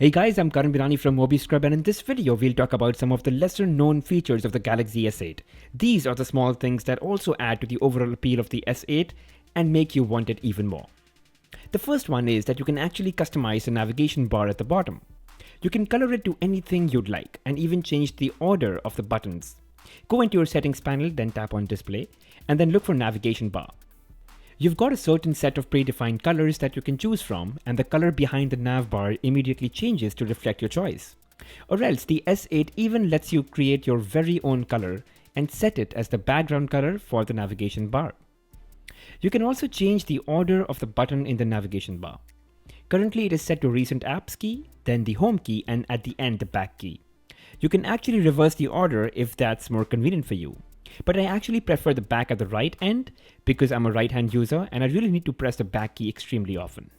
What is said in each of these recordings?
Hey guys, I'm Karan Birani from MobiScrub, and in this video we'll talk about some of the lesser known features of the Galaxy S8. These are the small things that also add to the overall appeal of the S8 and make you want it even more. The first one is that you can actually customize the navigation bar at the bottom. You can color it to anything you'd like and even change the order of the buttons. Go into your settings panel, then tap on display, and then look for navigation bar. You've got a certain set of predefined colors that you can choose from, and the color behind the nav bar immediately changes to reflect your choice. Or else the S8 even lets you create your very own color and set it as the background color for the navigation bar. You can also change the order of the button in the navigation bar. Currently it is set to recent apps key, then the home key, and at the end the back key. You can actually reverse the order if that's more convenient for you. But I actually prefer the back at the right end because I'm a right hand user and I really need to press the back key extremely often.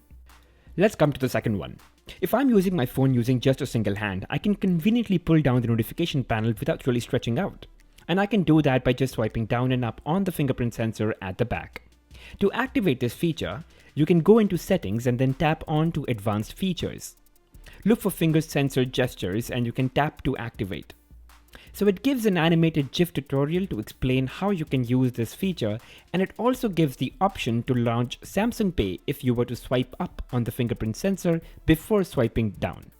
Let's come to the second one. If I'm using my phone using just a single hand, I can conveniently pull down the notification panel without really stretching out. And I can do that by just swiping down and up on the fingerprint sensor at the back. To activate this feature, you can go into settings and then tap on to advanced features. Look for finger sensor gestures and you can tap to activate. So it gives an animated GIF tutorial to explain how you can use this feature, and it also gives the option to launch Samsung Pay if you were to swipe up on the fingerprint sensor before swiping down.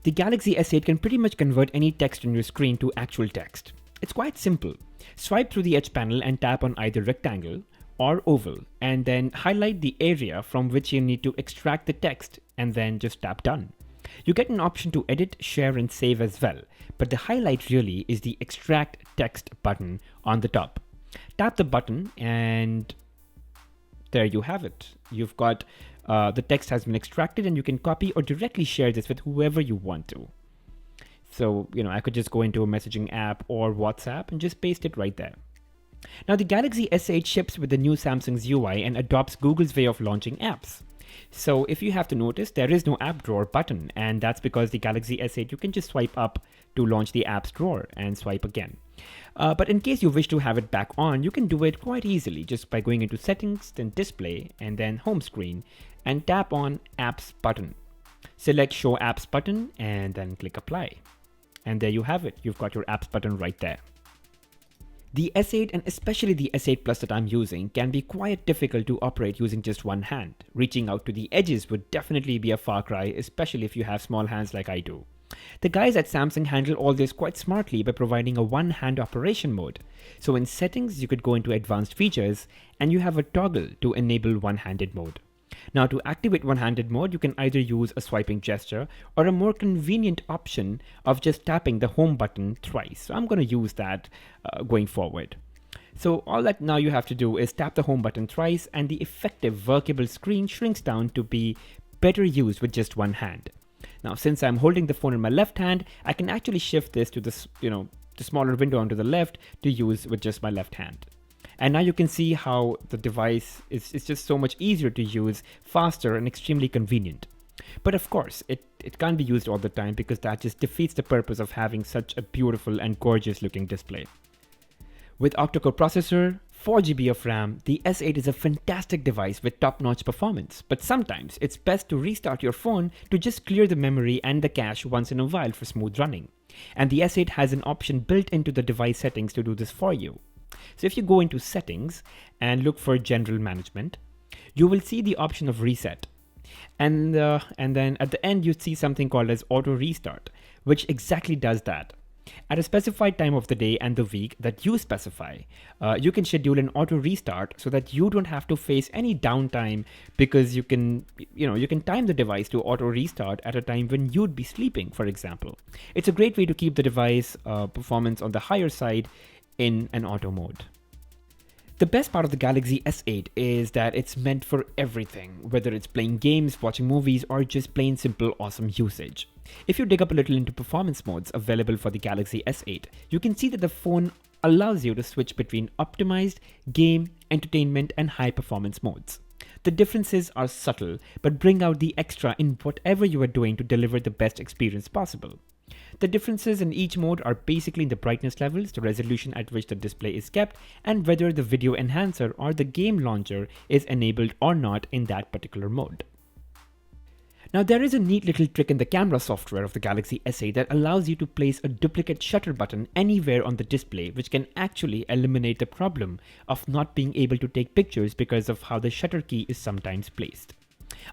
The Galaxy S8 can pretty much convert any text on your screen to actual text. It's quite simple. Swipe through the edge panel and tap on either rectangle or oval, and then highlight the area from which you need to extract the text, and then just tap done. You get an option to edit, share and save as well, but the highlight really is the extract text button on the top. Tap the button and there you have it. You've got the text has been extracted and you can copy or directly share this with whoever you want to. So, I could just go into a messaging app or WhatsApp and just paste it right there. Now the Galaxy S8 ships with the new Samsung's UI and adopts Google's way of launching apps. So if you have to notice, there is no app drawer button, and that's because the Galaxy S8 you can just swipe up to launch the apps drawer and swipe again. But in case you wish to have it back on, you can do it quite easily just by going into settings, then display, and then home screen, and tap on apps button. Select show apps button and then click apply. And there you have it. You've got your apps button right there. The S8 and especially the S8 Plus that I'm using can be quite difficult to operate using just one hand. Reaching out to the edges would definitely be a far cry, especially if you have small hands like I do. The guys at Samsung handle all this quite smartly by providing a one-hand operation mode. So in settings, you could go into advanced features and you have a toggle to enable one-handed mode. Now to activate one-handed mode, you can either use a swiping gesture or a more convenient option of just tapping the home button thrice. So I'm going to use that going forward. So all that now you have to do is tap the home button thrice and the effective workable screen shrinks down to be better used with just one hand. Now since I'm holding the phone in my left hand, I can actually shift this to the smaller window onto the left to use with just my left hand. And now you can see how the device is just so much easier to use, faster and extremely convenient. But of course, it can't be used all the time because that just defeats the purpose of having such a beautiful and gorgeous looking display. With octa-core processor, 4GB of RAM, the S8 is a fantastic device with top-notch performance. But sometimes it's best to restart your phone to just clear the memory and the cache once in a while for smooth running. And the S8 has an option built into the device settings to do this for you. So if you go into settings and look for general management, you will see the option of reset. And then at the end, you see something called as auto restart, which exactly does that. At a specified time of the day and the week that you specify, you can schedule an auto restart so that you don't have to face any downtime because you can time the device to auto restart at a time when you'd be sleeping, for example. It's a great way to keep the device performance on the higher side in an auto mode. The best part of the Galaxy S8 is that it's meant for everything, whether it's playing games, watching movies, or just plain simple awesome usage. If you dig up a little into performance modes available for the Galaxy S8, you can see that the phone allows you to switch between optimized, game, entertainment, and high performance modes. The differences are subtle, but bring out the extra in whatever you are doing to deliver the best experience possible. The differences in each mode are basically in the brightness levels, the resolution at which the display is kept, and whether the video enhancer or the game launcher is enabled or not in that particular mode. Now there is a neat little trick in the camera software of the Galaxy S8 that allows you to place a duplicate shutter button anywhere on the display, which can actually eliminate the problem of not being able to take pictures because of how the shutter key is sometimes placed.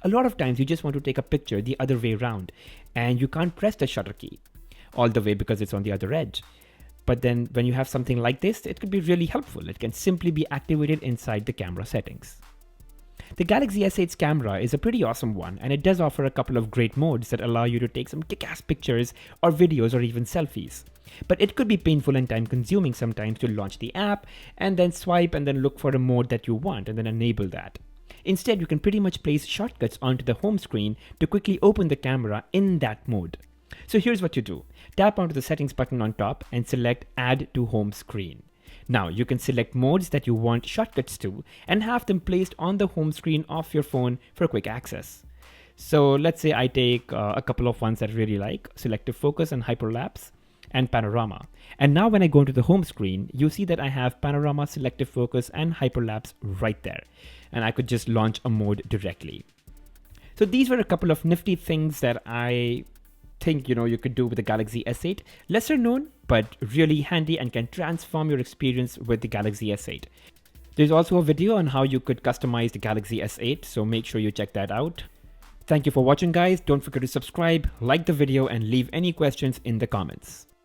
A lot of times you just want to take a picture the other way around and you can't press the shutter key all the way because it's on the other edge. But then when you have something like this, it could be really helpful. It can simply be activated inside the camera settings. The Galaxy S8's camera is a pretty awesome one, and it does offer a couple of great modes that allow you to take some kick-ass pictures or videos or even selfies. But it could be painful and time-consuming sometimes to launch the app and then swipe and then look for a mode that you want and then enable that. Instead, you can pretty much place shortcuts onto the home screen to quickly open the camera in that mode. So here's what you do. Tap onto the settings button on top and select Add to Home Screen. Now you can select modes that you want shortcuts to and have them placed on the home screen of your phone for quick access. So let's say I take a couple of ones that I really like, selective focus and hyperlapse and panorama. And now when I go into the home screen, you see that I have panorama, selective focus and hyperlapse right there. And I could just launch a mode directly. So these were a couple of nifty things that I think you could do with the Galaxy S8. Lesser known, but really handy and can transform your experience with the Galaxy S8. There's also a video on how you could customize the Galaxy S8, so make sure you check that out. Thank you for watching, guys. Don't forget to subscribe, like the video, and leave any questions in the comments.